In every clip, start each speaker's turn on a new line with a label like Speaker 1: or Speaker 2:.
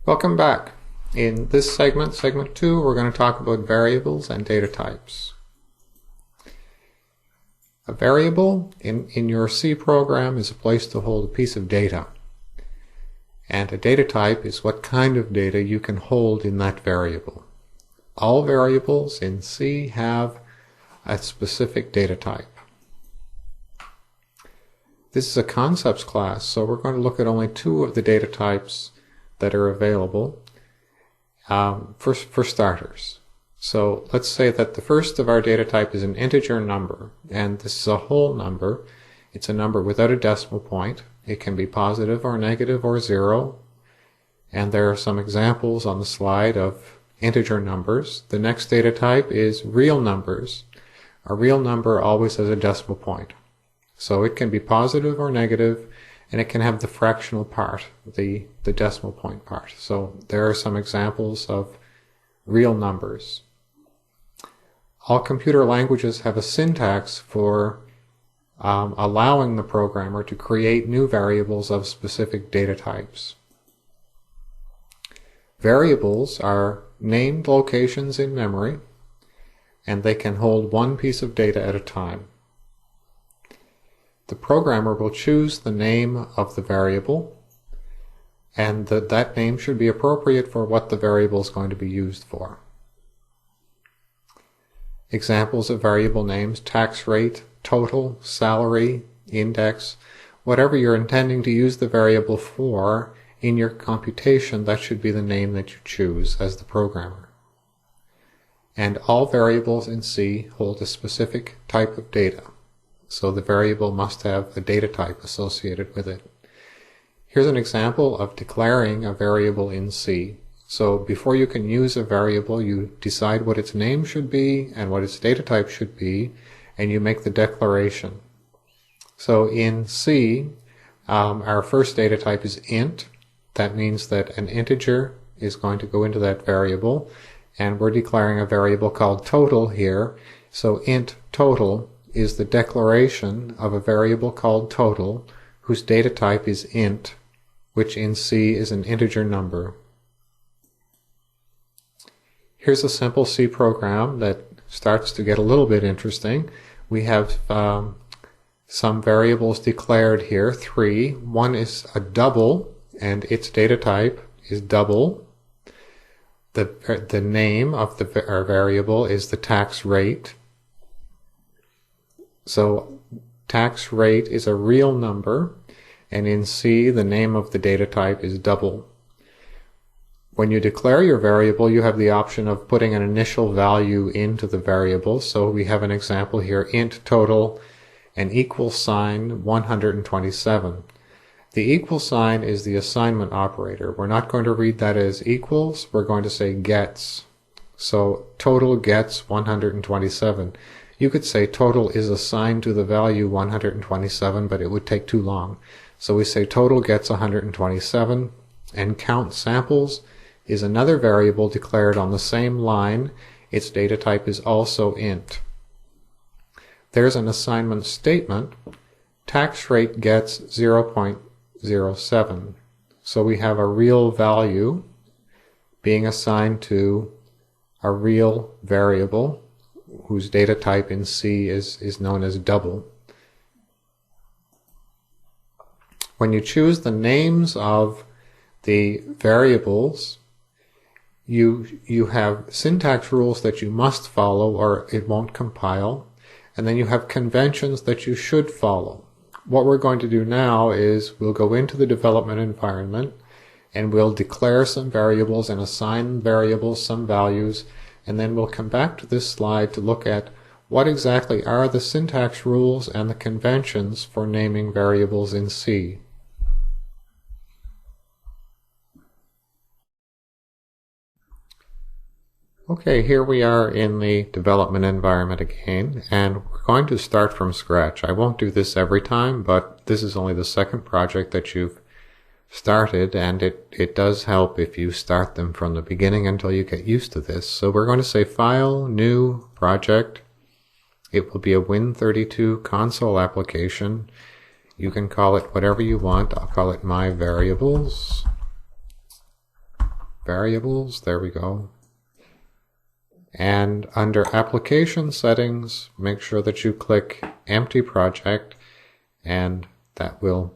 Speaker 1: Welcome back. In this segment, segment 2, we're going to talk about variables and data types. A variable in your C program is a place to hold a piece of data. And a data type is what kind of data you can hold in that variable. All variables in C have a specific data type. This is a concepts class, so we're going to look at only 2 of the data types that are available for starters. So let's say that the first of our data type is an integer number, and this is a whole number. It's a number without a decimal point. It can be positive or negative or 0, and there are some examples on the slide of integer numbers. The next data type is real numbers. A real number always has a decimal point. So it can be positive or negative, and it can have the fractional part, the decimal point part. So there are some examples of real numbers. All computer languages have a syntax for allowing the programmer to create new variables of specific data types. Variables are named locations in memory, and they can hold one piece of data at a time. The programmer will choose the name of the variable, and that name should be appropriate for what the variable is going to be used for. Examples of variable names: tax rate, total, salary, index. Whatever you're intending to use the variable for in your computation, that should be the name that you choose as the programmer. And all variables in C hold a specific type of data. So the variable must have a data type associated with it. Here's an example of declaring a variable in C. So before you can use a variable, you decide what its name should be and what its data type should be, and you make the declaration. So in C, our first data type is int. That means that an integer is going to go into that variable, and we're declaring a variable called total here. So int total is the declaration of a variable called total, whose data type is int, which in C is an integer number. Here's a simple C program that starts to get a little bit interesting. We have some variables declared here, 3. One is a double, and its data type is double. The name of our variable is the tax rate. So tax rate is a real number, and in C the name of the data type is double. When you declare your variable, you have the option of putting an initial value into the variable. So we have an example here: int total and equal sign 127. The equal sign is the assignment operator. We're not going to read that as equals, we're going to say gets. So total gets 127. You could say total is assigned to the value 127, but it would take too long. So we say total gets 127, and count samples is another variable declared on the same line. Its data type is also int. There's an assignment statement. Tax rate gets 0.07. So we have a real value being assigned to a real variable whose data type in C is known as double. When you choose the names of the variables, you have syntax rules that you must follow or it won't compile, and then you have conventions that you should follow. What we're going to do now is we'll go into the development environment and we'll declare some variables and assign variables some values, and then we'll come back to this slide to look at what exactly are the syntax rules and the conventions for naming variables in C. Okay, here we are in the development environment again, and we're going to start from scratch. I won't do this every time, but this is only the second project that you've started, and it does help if you start them from the beginning until you get used to this. So we're going to say File, New, Project. It will be a Win32 console application. You can call it whatever you want. I'll call it My Variables. variables, there we go. And under application settings, make sure that you click empty project, and that will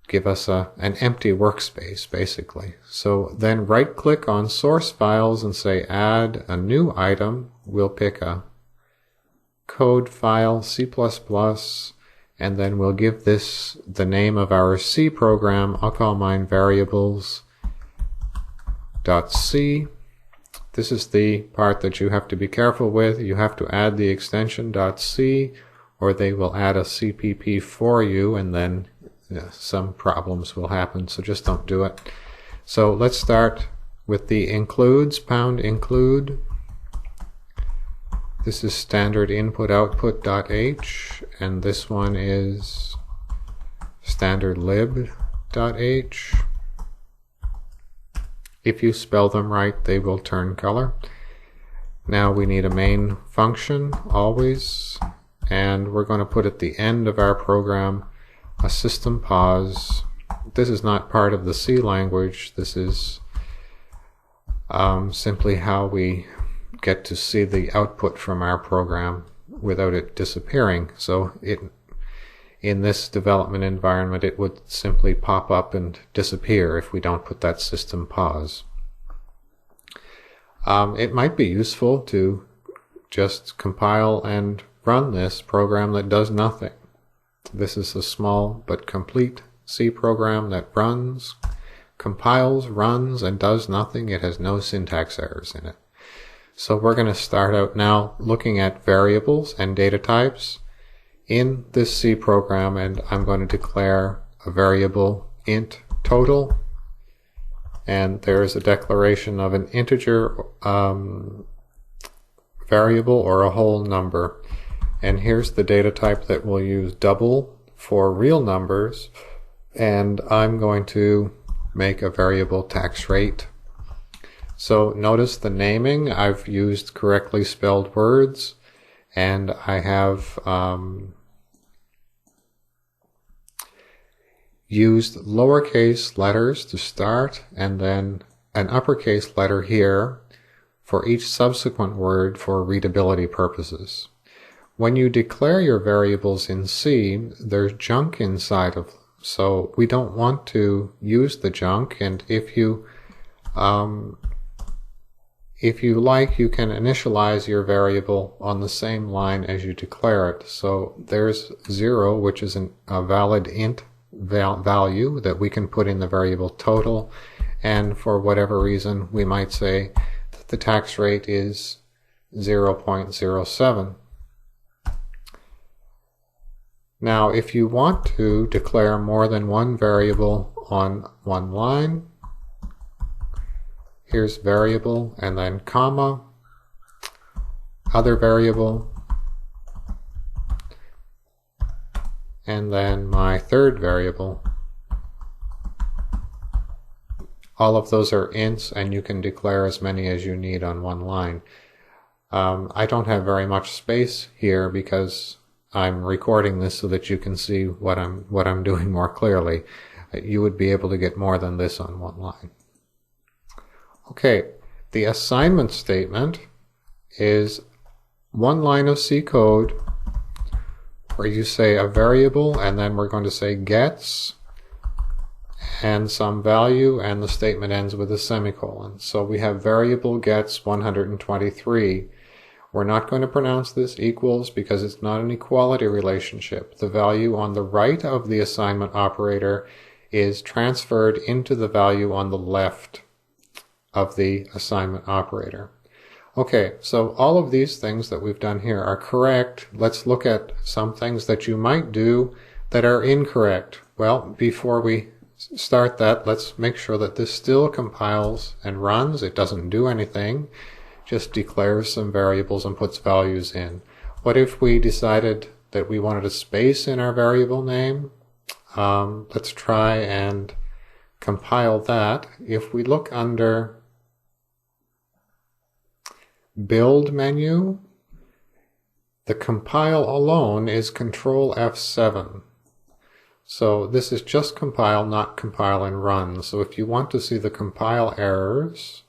Speaker 1: give us an empty workspace basically. So then right click on source files and say add a new item. We'll pick a code file, C++, and then we'll give this the name of our C program. I'll call mine variables.c. This is the part that you have to be careful with. You have to add the extension .c, or they will add a CPP for you, and then some problems will happen, so just don't do it. So let's start with the includes, #include. This is standard input output.h, and this one is standard lib.h. If you spell them right, they will turn color. Now we need a main function, always, and we're going to put at the end of our program a system pause. This is not part of the C language. This is simply how we get to see the output from our program without it disappearing. So in this development environment, it would simply pop up and disappear if we don't put that system pause. It might be useful to just compile and run this program that does nothing. This is a small but complete C program that runs, compiles, runs, and does nothing. It has no syntax errors in it. So we're going to start out now looking at variables and data types in this C program, and I'm going to declare a variable int total, and there's a declaration of an integer variable or a whole number. And here's the data type that we'll use, double for real numbers, and I'm going to make a variable tax rate. So notice the naming, I've used correctly spelled words, and I have used lowercase letters to start, and then an uppercase letter here for each subsequent word for readability purposes. When you declare your variables in C, there's junk inside of them, so we don't want to use the junk, and if you like, you can initialize your variable on the same line as you declare it. So there's 0, which is a valid int value that we can put in the variable total, and for whatever reason we might say that the tax rate is 0.07. Now if you want to declare more than one variable on one line, here's variable and then comma, other variable, and then my third variable. All of those are ints, and you can declare as many as you need on one line. I don't have very much space here because I'm recording this so that you can see what I'm doing more clearly. You would be able to get more than this on one line. Okay, the assignment statement is one line of C code where you say a variable, and then we're going to say gets and some value, and the statement ends with a semicolon. So we have variable gets 123. We're not going to pronounce this equals because it's not an equality relationship. The value on the right of the assignment operator is transferred into the value on the left of the assignment operator. Okay, so all of these things that we've done here are correct. Let's look at some things that you might do that are incorrect. Well, before we start that, let's make sure that this still compiles and runs. It doesn't do anything, just declares some variables and puts values in. What if we decided that we wanted a space in our variable name? Let's try and compile that. If we look under Build menu, the compile alone is Control F7. So this is just compile, not compile and run. So if you want to see the compile errors,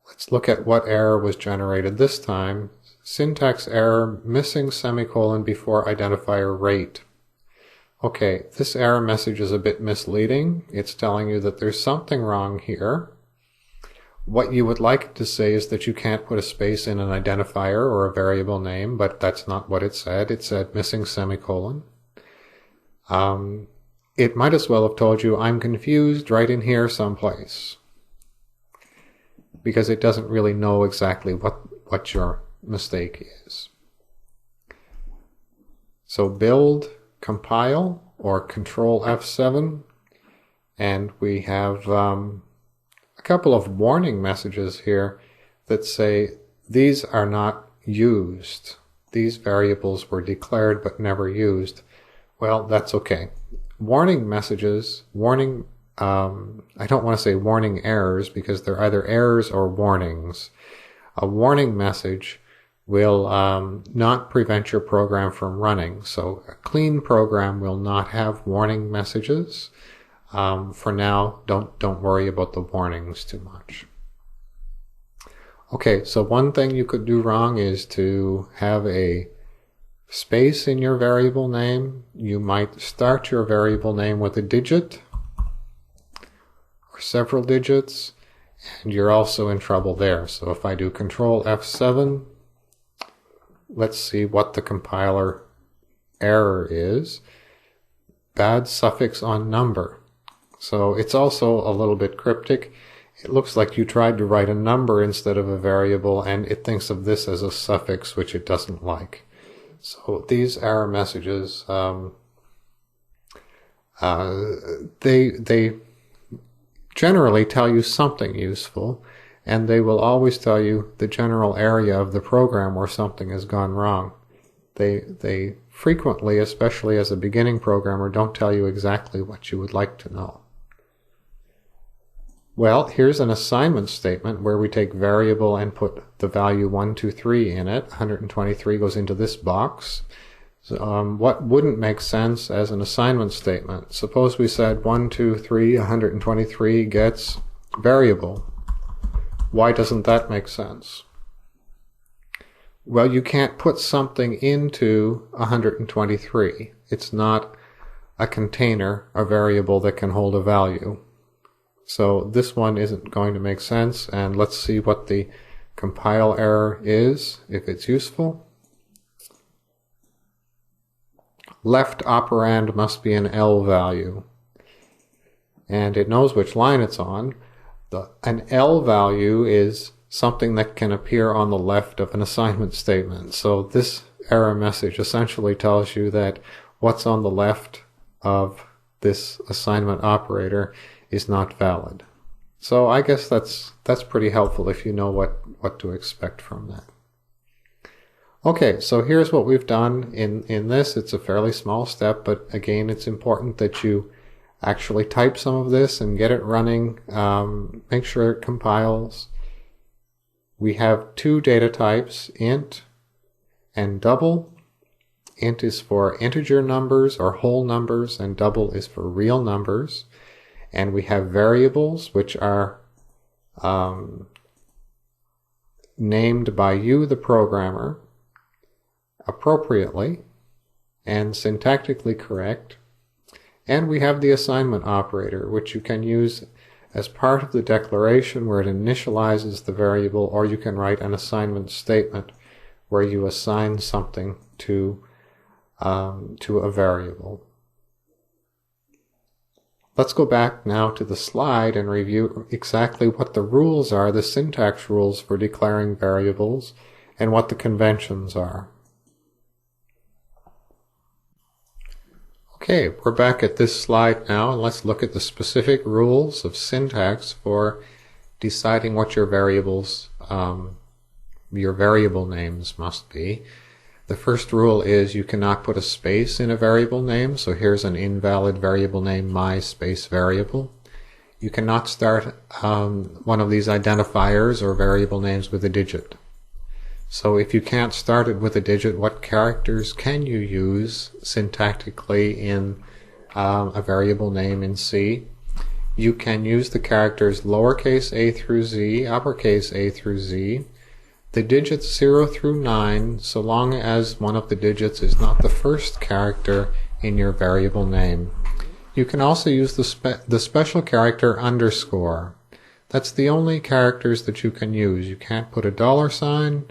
Speaker 1: let's look at what error was generated this time. Syntax error, missing semicolon before identifier rate. Okay, this error message is a bit misleading. It's telling you that there's something wrong here. What you would like it to say is that you can't put a space in an identifier or a variable name, but that's not what it said. It said missing semicolon. It might as well have told you, I'm confused, right in here someplace. Because it doesn't really know exactly what your mistake is. So build, compile, or Control F7, and we have a couple of warning messages here that say these are not used. These variables were declared but never used. Well, that's okay. Warning messages, I don't want to say warning errors because they're either errors or warnings. A warning message will not prevent your program from running. So a clean program will not have warning messages. For now, don't worry about the warnings too much. Okay, so one thing you could do wrong is to have a space in your variable name. You might start your variable name with a digit or several digits, and you're also in trouble there. So if I do Control F7, let's see what the compiler error is. Bad suffix on number. So it's also a little bit cryptic. It looks like you tried to write a number instead of a variable, and it thinks of this as a suffix, which it doesn't like. So these error messages, they generally tell you something useful, and they will always tell you the general area of the program where something has gone wrong. They frequently, especially as a beginning programmer, don't tell you exactly what you would like to know. Well, here's an assignment statement where we take variable and put the value 1, 2, 3 in it. 123 goes into this box. So, what wouldn't make sense as an assignment statement? Suppose we said 1, 2, 3, 123 gets variable. Why doesn't that make sense? Well, you can't put something into 123. It's not a container, a variable that can hold a value. So this one isn't going to make sense, and let's see what the compile error is, if it's useful. Left operand must be an L value, and it knows which line it's on. An L value is something that can appear on the left of an assignment statement. So this error message essentially tells you that what's on the left of this assignment operator is not valid. So I guess that's pretty helpful if you know what to expect from that. Okay, so here's what we've done in this. It's a fairly small step, but again, it's important that you actually type some of this and get it running. Make sure it compiles. We have two data types, int and double. Int is for integer numbers or whole numbers, and double is for real numbers. And we have variables, which are named by you, the programmer, appropriately and syntactically correct. And we have the assignment operator, which you can use as part of the declaration where it initializes the variable, or you can write an assignment statement where you assign something to a variable. Let's go back now to the slide and review exactly what the rules are, the syntax rules for declaring variables, and what the conventions are. Okay, we're back at this slide now, and let's look at the specific rules of syntax for deciding what your variables, your variable names must be. The first rule is you cannot put a space in a variable name, so here's an invalid variable name, my space variable. You cannot start one of these identifiers or variable names with a digit. So if you can't start it with a digit, what characters can you use syntactically in a variable name in C. You can use the characters lowercase a through z, uppercase a through z, the digits 0 through 9, so long as one of the digits is not the first character in your variable name. You can also use the special character underscore. That's the only characters that you can use. You can't put a $sign,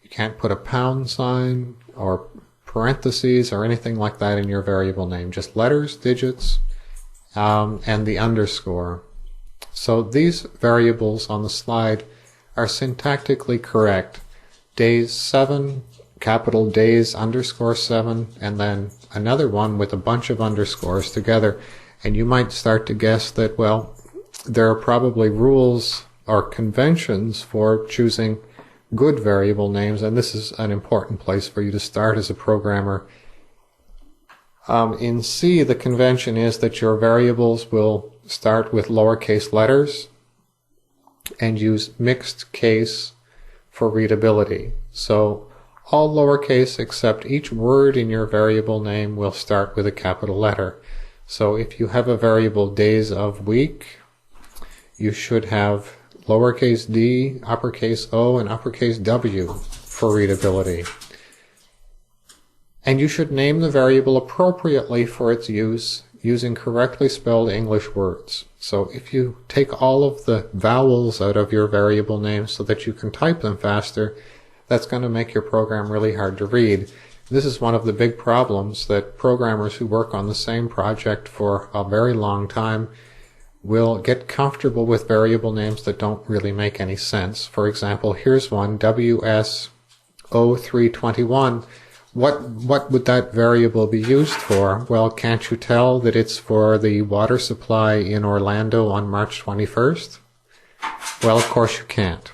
Speaker 1: you can't put a pound sign, or parentheses, or anything like that in your variable name. Just letters, digits, and the underscore. So these variables on the slide are syntactically correct. Days 7, capital days underscore 7, and then another one with a bunch of underscores together. And you might start to guess that, well, there are probably rules or conventions for choosing good variable names, and this is an important place for you to start as a programmer. In C, the convention is that your variables will start with lowercase letters and use mixed case for readability. So all lowercase except each word in your variable name will start with a capital letter. So if you have a variable days of week, you should have lowercase d, uppercase O, and uppercase W for readability. And you should name the variable appropriately for its use using correctly spelled English words. So if you take all of the vowels out of your variable name so that you can type them faster, that's going to make your program really hard to read. This is one of the big problems that programmers who work on the same project for a very long time will get comfortable with variable names that don't really make any sense. For example, here's one, WS0321. What would that variable be used for? Well, can't you tell that it's for the water supply in Orlando on March 21st? Well, of course you can't.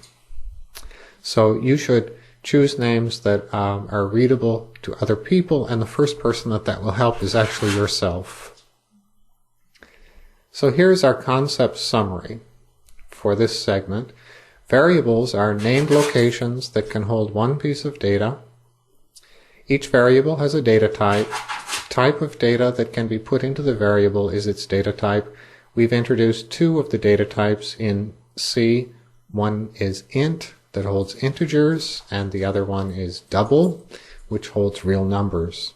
Speaker 1: So you should choose names that are readable to other people, and the first person that will help is actually yourself. So here's our concept summary for this segment. Variables are named locations that can hold one piece of data. Each variable has a data type. The type of data that can be put into the variable is its data type. We've introduced two of the data types in C. One is int, that holds integers, and the other one is double, which holds real numbers.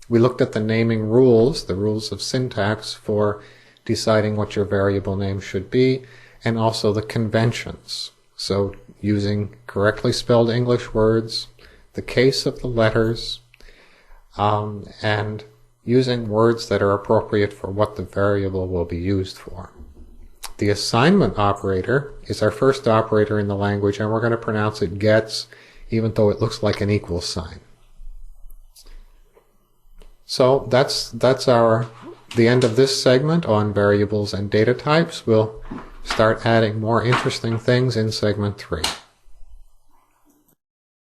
Speaker 1: We looked at the naming rules, the rules of syntax for deciding what your variable name should be, and also the conventions. So using correctly spelled English words, the case of the letters, and using words that are appropriate for what the variable will be used for. The assignment operator is our first operator in the language, and we're going to pronounce it gets, even though it looks like an equal sign. So that's the end of this segment on variables and data types. We'll start adding more interesting things in segment 3.